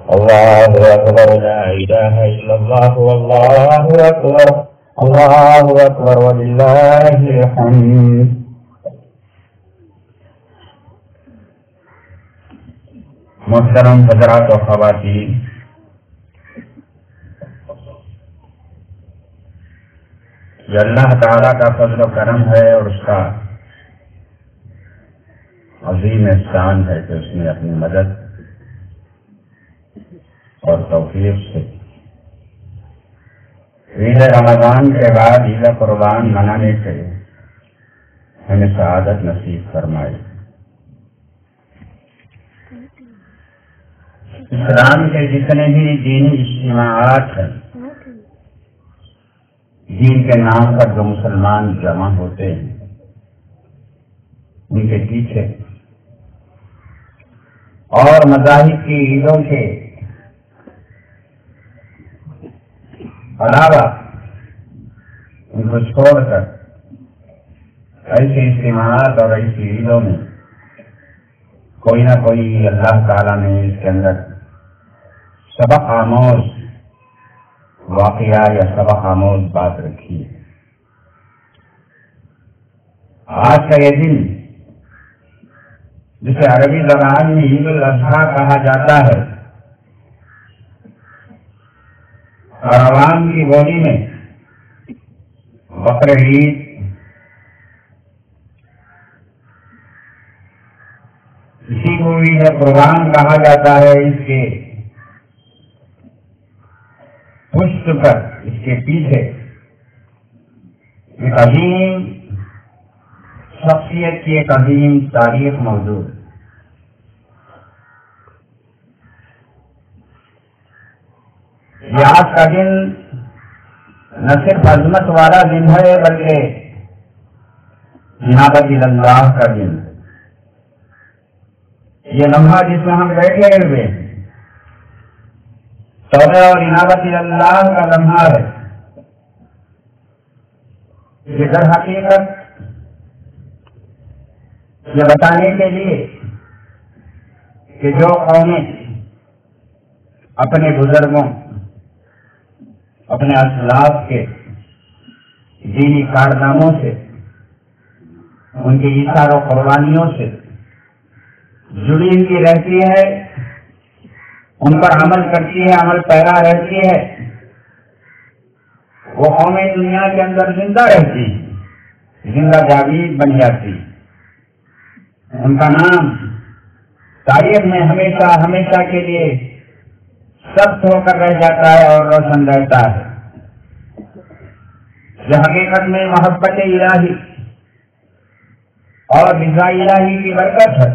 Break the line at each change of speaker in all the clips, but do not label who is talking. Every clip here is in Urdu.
الله أكبر لا إله إلا الله والله أكبر الله أكبر ولله الحمد. محترم حضرات و خواتین، یہ اللہ تعالیٰ کا فضل و کرم ہے اور اس کا عظیم احسان ہے کہ اس نے اپنی مدد اور توفیق سے عید رمضان کے بعد عید قربان منانے سے ہمیں سعادت نصیب فرمائے۔ اسلام کے جتنے بھی دینی اجتماعات ہیں، دین کے نام پر جو مسلمان جمع ہوتے ہیں، ان کے پیچھے اور مذاہب کی عیدوں کے علاوہ ان کو چھوڑ کر ایسے اجتماعات اور ایسی عیدوں میں کوئی نہ کوئی اللہ تعالیٰ نے اس کے اندر سبق آموز واقعہ یا سبق آموز بات رکھی ہے۔ آج کا یہ دن جسے عربی زبان میں عید الاضحیٰ کہا جاتا ہے اور عوام کی بولی میں بقر عید، اسی کو عید قربان کہا جاتا ہے، اس کے پشت پر، اس کے پیچھے ایک عظیم شخصیت کی ایک عظیم تاریخ موجود ہے۔ یہ آج کا دن نہ صرف عظمت والا دن ہے بلکہ انابت اللہ کا دن ہے۔ یہ لمحہ جس میں ہم بیٹھے ہوئے ہیں توبہ اور انابت اللہ کا لمحہ ہے۔ یہ در حقیقت یہ بتانے کے لیے کہ جو قومیں اپنے بزرگوں، اپنے اسلاف کے دینی کارناموں سے، ان کی ایثار و قربانیوں سے جڑی ہوئی رہتی ہے، ان پر عمل کرتی ہے، عمل پیرا رہتی ہے، وہ قومیں دنیا کے اندر زندہ رہتی ہیں، زندہ جاوید بن جاتی ہیں۔ ان کا نام تاریخ میں ہمیشہ ہمیشہ کے لیے ثبت ہو کر رہ جاتا ہے اور روشن رہتا ہے۔ جو حقیقت میں محبت الہی اور رضا الہی کی برکت ہے،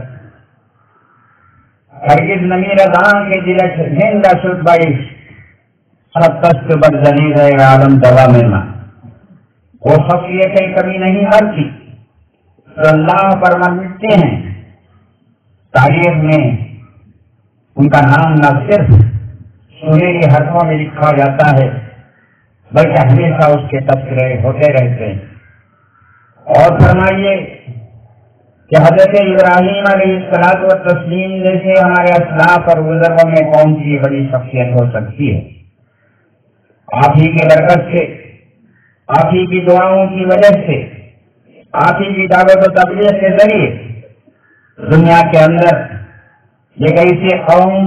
ہرگز نمی رضا کے دلش زندہ شد باعث سب تست بر ذلیل ہے عالم دوا میں ماں، وہ شخصیتیں کبھی نہیں ہارتی تو اللہ پر مٹتے ہیں۔ تاریخ میں ان کا نام نہ صرف سنہری حرفوں میں لکھا جاتا ہے بلکہ ہمیشہ اس کے تذکرے ہوتے رہتے ہیں۔ اور فرمائیے کہ حضرت ابراہیم علیہ الصلوۃ والتسلیم جیسے ہمارے اسلاف اور بزرگوں میں کون سی بڑی شخصیت ہو سکتی ہے؟ آپ ہی کی برکت سے، آپ ہی کی دعاؤں کی وجہ سے، آپ ہی کی دعوت و تبلیغ کے ذریعے دنیا کے اندر ایک ایسی قوم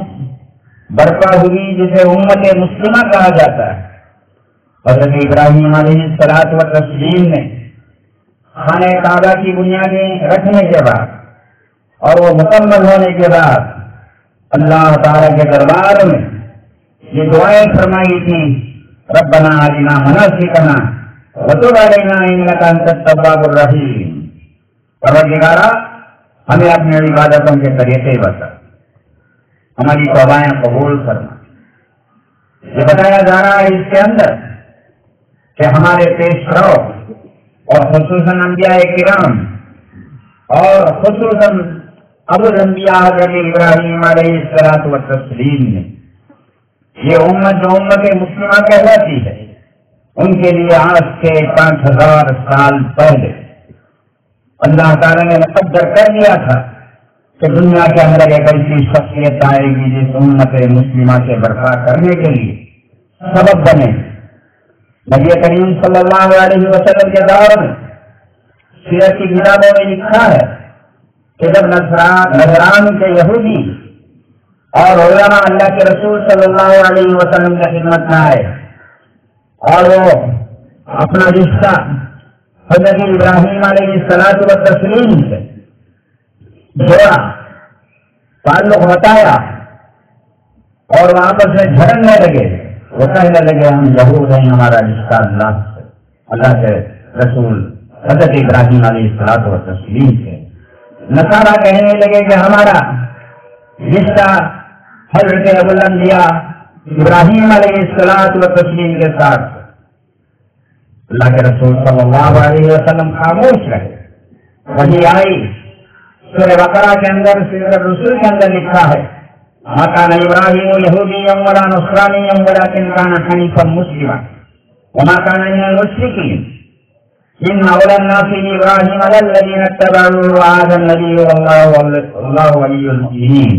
برپا ہوئی جسے امت مسلمہ کہا جاتا ہے۔ حضرت ابراہیم علیہ الصلوۃ والتسلیم نے خانہ کعبہ کی بنیادیں رکھنے کے بعد اور وہ مکمل ہونے کے بعد اللہ تعالیٰ کے دربار میں یہ دعائیں فرمائی تھیں، ربنا ارنا مناسکنا وتب علینا انک انت التواب الرحیم، پروردگارا ہمیں اپنے عبادتوں کے طریقے بتا، ہماری توبائیں قبول کرنا۔ یہ بتایا جا رہا ہے اس کے اندر کہ ہمارے پیش رو اور خصوصاً انبیاء کرام اور خصوصاً ابو الانبیاء حضرت ابراہیم علیہ الصلوۃ والتسلیم نے یہ امت جو امت مسلمہ کہلاتی ہے، ان کے لیے آج سے 5000 سال پہلے اللہ تعالیٰ نے مقدر کر دیا تھا کہ دنیا کے اندر ایک ایسی شخصیت آئے گی جس امت مسلمہ کے برپا کرنے کے لیے سبب بنے. نبی کریم صلی اللہ علیہ وسلم کے دور میں سیرت کی کتابوں میں لکھا ہے کہ جب نجران کے یہودی اور علماء اللہ کے رسول صلی اللہ علیہ وسلم کی خدمت میں آئے اور وہ اپنا رشتہ حضرت ابراہیم علیہ الصلوۃ والتسلیم سے جوڑا، تعلق بتایا اور وہاں پر سے جھگڑنے لگے، وہ کہنے لگے ہم یہود ہیں، ہمارا رشتہ اللہ کے رسول حضرت ابراہیم علیہ الصلوۃ والتسلیم سے. نصارہ کہنے لگے کہ ہمارا رشتہ حضرت ابوالانبیاء ابراہیم علیہ الصلوۃ والتسلیم کے ساتھ. اللہ کے رسول صلی اللہ علیہ وسلم خاموش رہے. وہی آئی سورہ بقرہ کے اندر، سورہ الرسول کے اندر لکھا ہے ما كان ابراہیم یہودیا ولا نصرانیا ولكن كان حنیفا مسلما وما كان من المشرکین ان اولى الناس بابراہیم الذين اتبعوه وهذا النبي والله ولي المؤمنین.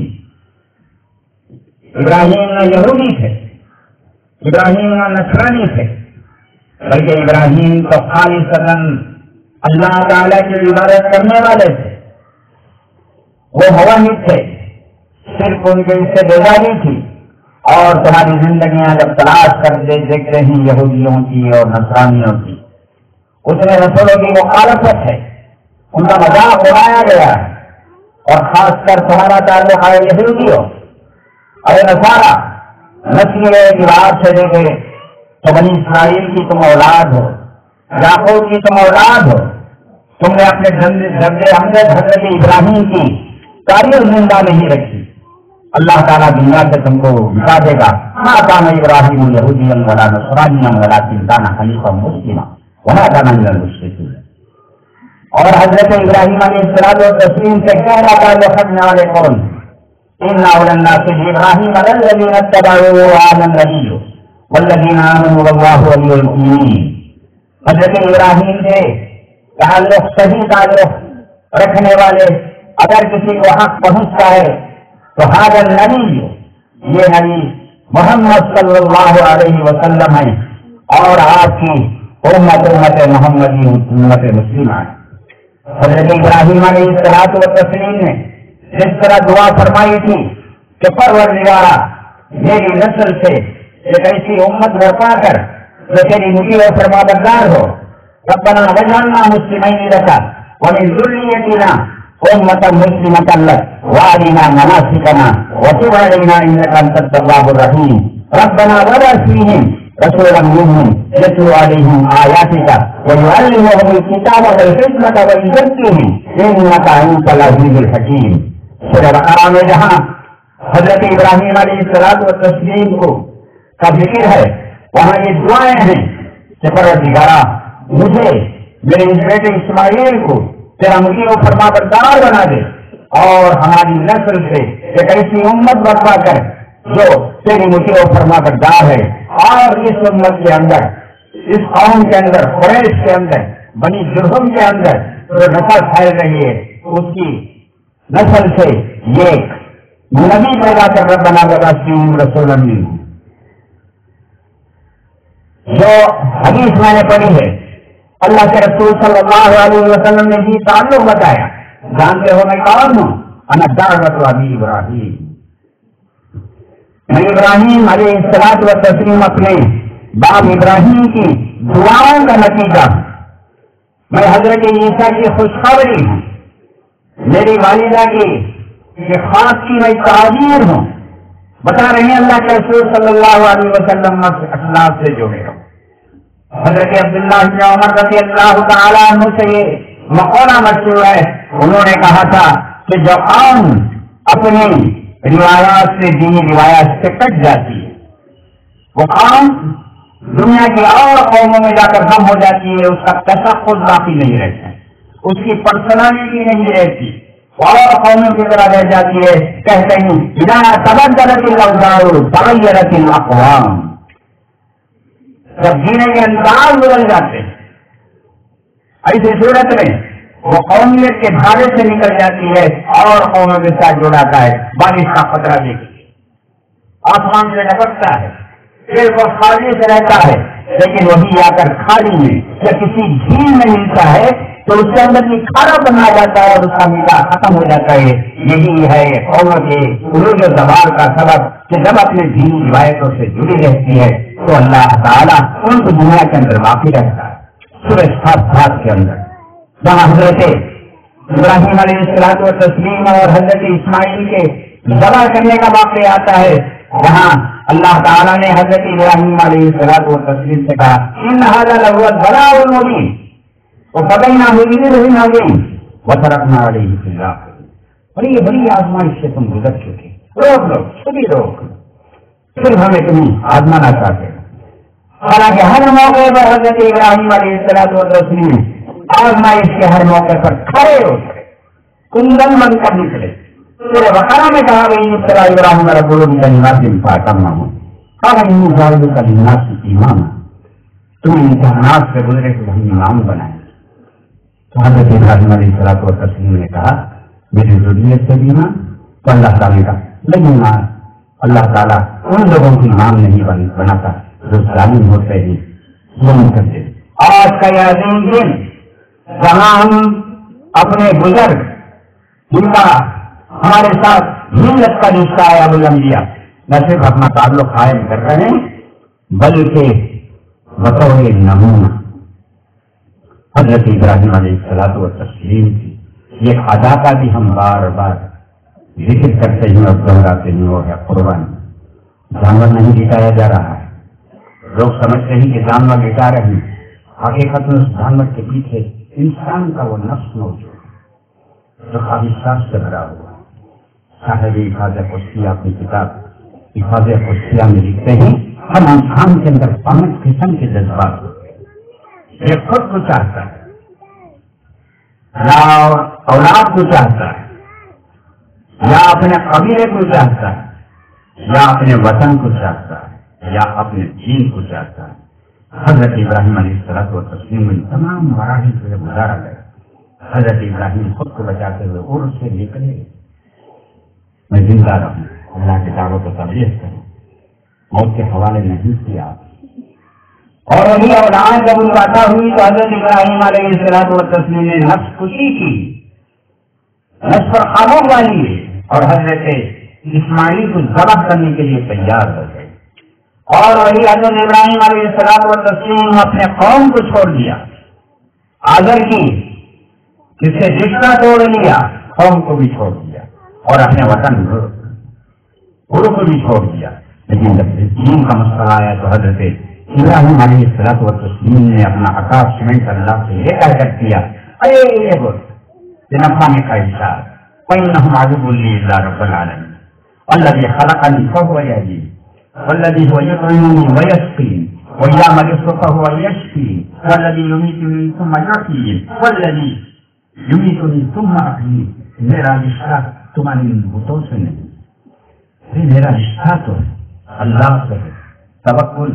ابراہیم نہ یہودی تھے، ابراہیم نہ نصرانی تھے، بلکہ ابراہیم تو خالصتاً اللہ تعالی کی عبادت کرنے والے تھے. وہ موحد تھے، صرف ان کے اس سے بیزاری تھی. اور تمہاری زندگیاں جب تلاش کر دیکھتے ہیں یہودیوں کی اور نصرانیوں کی، اس میں رسولوں کی مخالفت ہے، ان کا مذاق اڑایا گیا ہے. اور خاص کر تمہارا تعلق ہے یہودیوں اور نصارہ، نسل اعتبار سے دیکھے تو بنی اسرائیل کی تم اولاد ہو، یعقوب کی تم اولاد ہو. تم نے اپنے جد امجد حضرت ابراہیم کی تاریخ زندہ نہیں رکھی. اللہ تعالیٰ دنیا سے تم کو بتا دے گا ما كان ابراہیم یہودیا ولا نصرانیا ولكن كان حنیفا مسلما وما كان من المشرکین. اور حضرت ابراہیم علیہ السلام و تسلیم سے گہرا تعلق رکھنے والے کون؟ ان اولى الناس بابراہیم الذين اتبعوه وهذا النبي والذين آمنوا والله ولي المؤمنین. حضرت ابراہیم سے تعلق صحیح تعلق رکھنے والے اگر کسی کو حق پہنچتا ہے تو هذا النبی، یہ نبی محمد صلی اللہ علیہ وسلم ہے اور آپ کی امت محمدی امت مسلمہ ہے. حضرت ابراہیم علیہ الصلوۃ والتسلیم نے جس طرح دعا فرمائی تھی کہ پروردگارا میری نسل سے ایک ایسی امت برپا کر جو تیری مطیع و فرمانبردار ہو. ربنا وجعلنا مسلمین لک ومن ذریتنا امة مسلمة لك وارنا مناسكنا وتب علينا انك انت التواب الرحيم. ربنا وابعث فيهم رسولا منهم يتلو عليهم آياتك ويعلمهم الكتاب والحكمة ويزكيهم انك انت العزيز الحكيم. سورہ بقرہ میں جہاں حضرت ابراہیم علیہ الصلوۃ والتسلیم کو کا ذکر ہے وہاں یہ دعائیں ہیں کہ پروردگارا مجھے میرے اس بیٹے اسماعیل کو تیرا مطیع و فرما بردار بنا دے اور ہماری نسل سے ایک ایسی امت برپا کر جو تیری مطیع و فرما بردار ہے. اور اس امت کے اندر، اس قوم کے اندر، قریش کے اندر، بنی جرہم کے اندر جو نسل پھیل رہی ہے اس کی نسل سے یہ نبی پیدا کر ربنا وابعث فیہم رسولا منہم. جو حدیث میں نے پڑھی ہے اللہ کے رسول صلی اللہ علیہ وسلم نے بھی تعلق بتایا. جانتے ہو میں کون ہوں؟ انا دعوت ابی ابراہیم. میں ابراہیم علیہ الصلوۃ والتسلیم اپنے باپ ابراہیم کی دعاؤں کا نتیجہ ہوں. میں حضرت عیسیٰ کی خوشخبری ہوں. میری والدہ کی خاص کی میں تعبیر ہوں. بتا رہے ہیں اللہ کے رسول صلی اللہ علیہ وسلم اسلاف سے جڑے ہو. حضرت عبداللہ بن عمر رضی اللہ تعالیٰ عنہ سے یہ مقولہ مشہور ہے. انہوں نے کہا تھا کہ جو قوم اپنی روایات سے دینی روایات سے کٹ جاتی ہے وہ قوم دنیا کی اور قوموں میں جا کر کم ہو جاتی ہے. اس کا تشخص باقی نہیں رہتا، اس کی پرسنالٹی نہیں رہتی، اور قوموں کی طرح رہ جاتی ہے. کہتے ہیں اذا تبدلت الاوضاع تغیرت الاقوام. جب جینے کے انداز بدل جاتے ہیں ایسی صورت میں وہ قومیت کے دھارے سے نکل جاتی ہے اور قوموں کے ساتھ جڑاتا ہے. بارش کا خطرہ دیکھیے، آسمان سے لپکتا ہے، پھر وہ خالی سے رہتا ہے، لیکن وہی آ کر خالی میں یا کسی جھیل میں ملتا ہے تو اس کے اندر بھی کھارا بنا جاتا ہے اور اس کا میٹھا ختم ہو جاتا ہے. یہی ہے قوموں کے عروج و زوال کا سبب کہ جب اپنے دینی روایتوں سے جڑی رہتی ہے تو اللہ تعالیٰ ان کو دنیا کے اندر باقی رہتا ہے. سورہ صافات کے اندر جہاں حضرت ابراہیم علیہ الصلوۃ والتسلیم اور حضرت اسماعیل کے ذبح کرنے کا واقعہ آتا ہے، جہاں اللہ تعالیٰ نے حضرت ابراہیم علیہ الصلوۃ والتسلیم سے کہا ان ھذا لہو الضلال المبین وَفَدَيْنَاهُ بِذِبْحٍ عَظِيمٍ وَتَرَكْنَا عَلَيْهِ فِي الْآخِرِينَ. بڑی آزمائش سے تم گزر چکے، روک لو خود ہی روک لو، صرف ہمیں تمہیں آزمانا چاہتے ہیں. حالانکہ ہر موقع پر حضرت ابراہیم علیہ الصلوۃ والتسلیم آزمائش کے ہر موقع پر کھڑے ہو گئے، کندن بن کر نکلے. سورہ بقرہ میں کہا گئی ابتلى ابراہیم ربہ بکلمات فاتمہن قال انی جاعلک للناس اماما، تم امتحانات سے گزرے تو ہم امام بنائیں. حضرت ابراہیم علیہ الصلوۃ والتسلیم نے کہا میری ضروریت سے بھی ایمان، تو اللہ تعالیٰ کا لیکن اللہ تعالیٰ ان لوگوں کی امام نہیں بناتا جو ظالم ہوتے ہیں، ظلم کرتے. آج کا یہ عظیم دن جہاں ہم اپنے بزرگ جن کا ہمارے ساتھ ملت کا رشتہ ہے ابو الانبیاء نہ صرف اپنا تعلق قائم کر رہے ہیں بلکہ بطور نمونہ حضرت ابراہیم علیہ الصلوۃ والتسلیم کی یہ ادا کا بھی ہم بار بار ذکر کرتے ہیں اور دہراتے ہیں. وہ ہے قربانی. جانور نہیں لٹایا جا رہا ہے، لوگ سمجھتے ہیں کہ جانور لٹا رہے ہیں، حقیقت میں اس جانور کے پیچھے انسان کا وہ نفس موجود ہے جو خواہشات سے بھرا ہوا ہے. صاحب حفاظ قدسیہ اپنی کتاب حفاظ قدسیہ میں لکھتے ہیں ہم انسان کے اندر 5 قسم کے جذبات ہوتے ہیں. یہ خود کو چاہتا ہے، یا اولاد کو چاہتا ہے، یا اپنے قبیلے کو چاہتا ہے، یا اپنے وطن کو چاہتا ہے، یا اپنے دین کو چاہتا ہے. حضرت ابراہیم علیہ الصلوۃ والتسلیم میں تمام مراحل سے گزارا گیا. حضرت ابراہیم خود کو بچاتے ہوئے اور سے نکلے میں زندہ رہوں، اللہ کی دعوت و تبلیغ کروں، موت کے حوالے نہیں کیا. اور وہی اولاد جب عطا ہوئی تو حضرت ابراہیم علیہ الصلوۃ والتسلیم نے نفس خوشی کی، نفس پر قابو پا لیے اور حضرت اسماعیل کو ذبح کرنے کے لیے تیار ہو گئے. اور وہی حضرت ابراہیم علیہ الصلوۃ والتسلیم اپنے قوم کو چھوڑ دیا، آذر کی جس سے رشتہ توڑ لیا، قوم کو بھی چھوڑ دیا اور اپنے وطن گرو کو بھی چھوڑ دیا. لیکن جب دین کا مسئلہ آیا تو حضرت ابراہیم علیہ الصلوۃ والتسلیم نے اپنا عقاب سیمنٹ اللہ سے لے کر کیا ارے یہ بول نفانے کا اشار فإنهم عدو لي إلا رب العالمين الذي خلقني فهو يهدين والذي هو يطعمني ويسقين وإذا مرضت فهو يشفين والذي يميتني ثم يحيين والذي يميتني ثم أحيين. میرا رشتہ تمہاری بتوں سے نہیں، میرا رشتہ تو اللہ سے ہے، توکل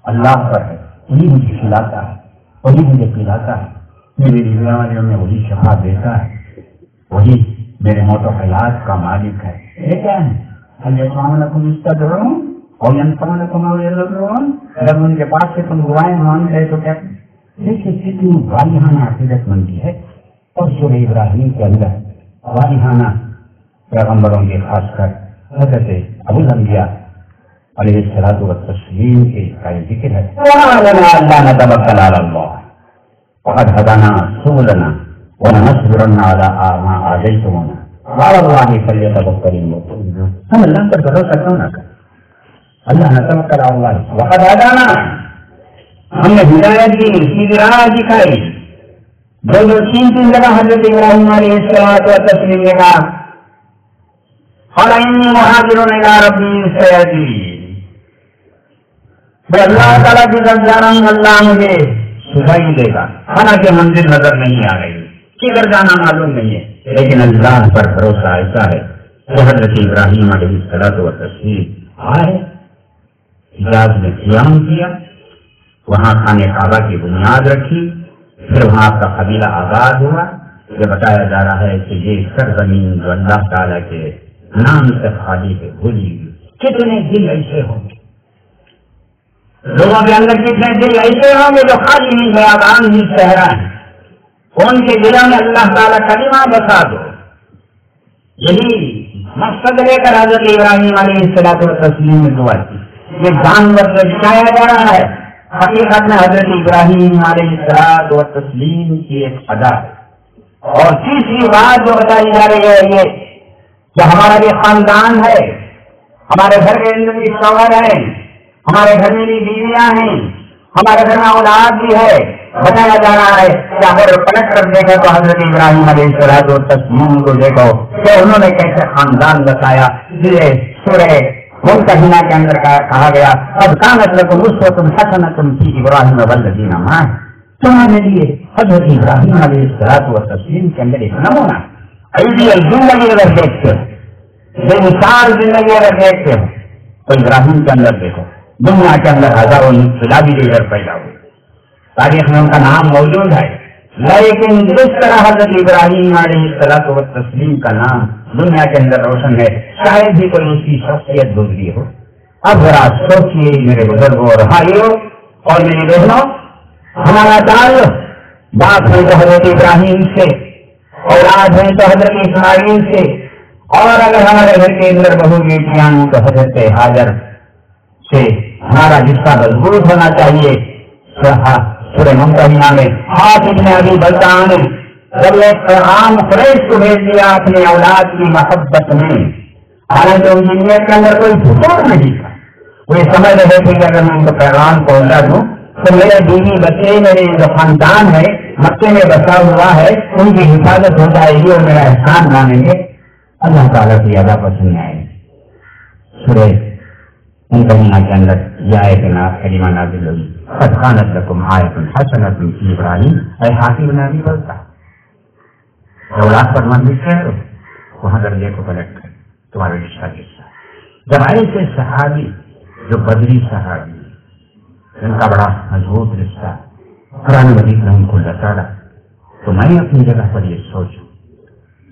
اللہ پر ہے، وہی مجھے کھلاتا ہے، وہی مجھے پلاتا ہے، میری بیماریوں میں وہی شفا دیتا ہے، وہی میرے موت و حیات کا مالک ہے. یہ کیا ہے؟ جب ان کے پاس سے تم دعائیں مانگ رہے تو کیا دیکھیے کتنی والہانہ عقیدت مندی ہے. اور سورہ ابراہیم کے اندر والہانہ پیغمبروں کے خاص کر حضرت ابو الانبیاء علیہ الصلوۃ والتسلیم کے ذکر ہے. اللہ نتوکل علی اللہ وقد هدانا سبلنا ونصبرن على ما آذيتمونا وعلى الله فليتوكل المؤمنون. ہم اللہ پر بھروسہ کیوں نہ کریں؟ اللہ نتوکل علی اللہ وقد هدانا، ہم نے ہدایت دی، سیدھی راہ دکھائی. جو 3 جگہ حضرت ابراہیم علیہ الصلوۃ والتسلیم نے کہا قال انی مہاجر الی ربی سیہدین، میں اللہ تعالیٰ کی طرف جا رہا ہوں، اللہ مجھے سدھائی دے گا. حالانکہ منزل نظر نہیں آ رہی، کدھر جانا معلوم نہیں ہے، لیکن اللہ پر بھروسہ ایسا ہے کہ حضرت ابراہیم علیہ الصلوۃ والتسلیم آئے، حجاز میں قیام کیا، وہاں خانہ کعبہ کی بنیاد رکھی، پھر وہاں کا قبیلہ آباد ہوا، یہ بتایا جا رہا ہے کہ یہ سرزمین جو اللہ تعالیٰ کے نام سے خالی ہے بھولی ہوئی. کتنے دل ایسے ہوں گے لوگوں کے اندر، کتنے دل ایسے ہوں گے جو خالی نہیں بیابان ہی صحرا ہیں، ان کے دلوں میں اللہ تعالیٰ کلمہ بسا دو. یہی مقصد لے کر حضرت ابراہیم علیہ الصلوۃ والتسلیم میں دعا کی. یہ جانور سے دکھایا جا رہا ہے، حقیقت میں حضرت ابراہیم علیہ الصلوۃ والتسلیم کی ایک ادا ہے. اور تیسری بات جو بتائی جا رہی ہے یہ کہ ہمارا بھی خاندان ہے، ہمارے گھر کے اندر بھی شوہر ہے، ہمارے گھر میں بھی بیویاں ہیں، ہمارے گھر میں اولاد بھی ہے. بتایا جا رہا ہے کہ اگر پلٹ کر دیکھو تو حضرت ابراہیم علیہ الصلوۃ والتسلیم کو دیکھو کہ انہوں نے کیسے خاندان بتایا. سورہ ممتحنہ کے اندر کہا گیا قد کانت لکم اسوۃ حسنۃ فی ابراہیم والذین معہ. تمہارے لیے حضرت ابراہیم علیہ الصلوۃ والتسلیم کے اندر ایک نمونہ آئیڈیل زندگی اگر دیکھتے ہو، بے مثال زندگی اگر دیکھتے ہو تو ابراہیم کے اندر دیکھو. دنیا کے اندر ہزاروں انقلابی لیڈر پیدا ہوئے، تاریخ میں ان کا نام موجود ہے، لیکن جس طرح حضرت ابراہیم علیہ الصلوۃ والتسلیم کا نام دنیا کے اندر روشن ہے، شاید ہی کوئی اس کی شخصیت گزری ہو. اب ذرا سوچیے میرے بزرگوں اور بھائیوں اور میری بہنوں، ہمارا تعلق باپ ہے تو حضرت ابراہیم سے، اولاد ہے تو حضرت اسماعیل سے، اور اگر ہمارے گھر کے اندر بہو بیٹیاں ہوں تو حضرت ہاجر سے ہمارا رشتہ مضبوط ہونا چاہیے. سورہ ممتحنہ میں ابن ابی بلتع نے جب ایک پیغام قریش کو بھیج دیا اپنے اولاد کی محبت میں، حالانکہ ان کی نیت کے اندر کوئی حصول نہیں تھا، وہ یہ سمجھ رہے تھے کہ اگر میں ان کو پیغام پہنچا دوں تو میرے بیوی بچے، میرے جو خاندان ہے مکے میں بسا ہوا ہے، ان کی حفاظت ہو جائے گی اور میرا احسان مانیں گے. اللہ تعالیٰ کی ادا پسند آئے. سورہ ممتحنہ کے اندر یہ آیت کریمہ نازل ہوئی قد کانت لکم آیۃ حسنۃ فی ابراہیم. اے حافظ بن ابی بلتع، اولاد پر مت لکھو، وہاں درجے کو پلٹ کر تمہارے رشتہ کس ہے. جب ایسے صحابی جو بدری صحابی ان کا بڑا مضبوط رشتہ قرآن مجید نے ان کو لٹاڑا، تو میں اپنی جگہ پر یہ سوچوں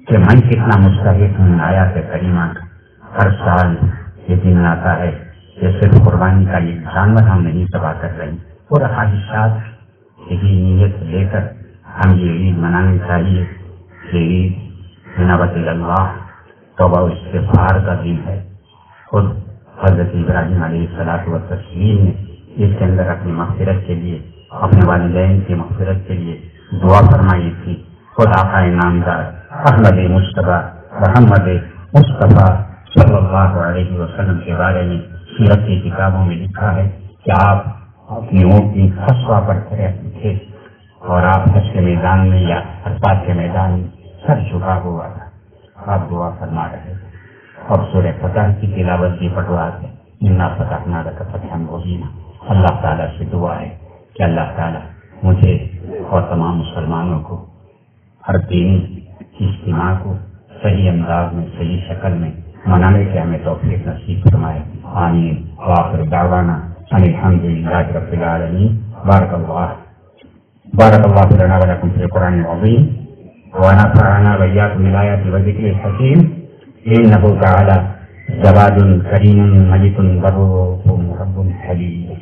کہ میں کتنا مستحق ہوں آیات کریمہ کا. ہر سال یہ دن آتا ہے کہ صرف قربانی کا یہ جانور ہم نہیں تباہ کر رہے ہیں، اور خواہشات یہی نیت لے کر ہم یہ عید منانی چاہیے کہ عید منابت اللہ توبہ و استغفار کا دن ہے. خود حضرت ابراہیم علیہ الصلوۃ والتسلیم نے اس کے اندر اپنی مغفرت کے لیے، اپنے والدین کی مغفرت کے لیے دعا فرمائی تھی. خود آقا نامدار احمد مصطفیٰ محمد مصطفیٰ صلی اللہ علیہ وسلم کے بارے میں سیرت کی کتابوں میں لکھا ہے کہ آپ اپنی اونٹ کی خصوہ پر کھڑے تھے اور آپ حج کے میدان میں یا عرفات کے میدان میں سر جھکا ہوا تھا، آپ دعا فرما رہے تھے. اور سورہ فتح کی تلاوت بھی پڑھوا ہے، انا فتحنا لک فتحا مبینا. اللہ تعالیٰ سے دعا ہے کہ اللہ تعالیٰ مجھے اور تمام مسلمانوں کو ہر دینی اجتماع کو صحیح انداز میں، صحیح شکل میں منانے کے ہمیں توفیق نصیب فرمائے. آمین. وآخر دعوانا ان الحمد للہ رب العالمین. بارک اللہ لنا ولکم فی القرآن العظیم ونفعنا وإیاکم بالآیات والذکر الحکیم. انہ تعالی جواد کریم ملک بر رب حلیم.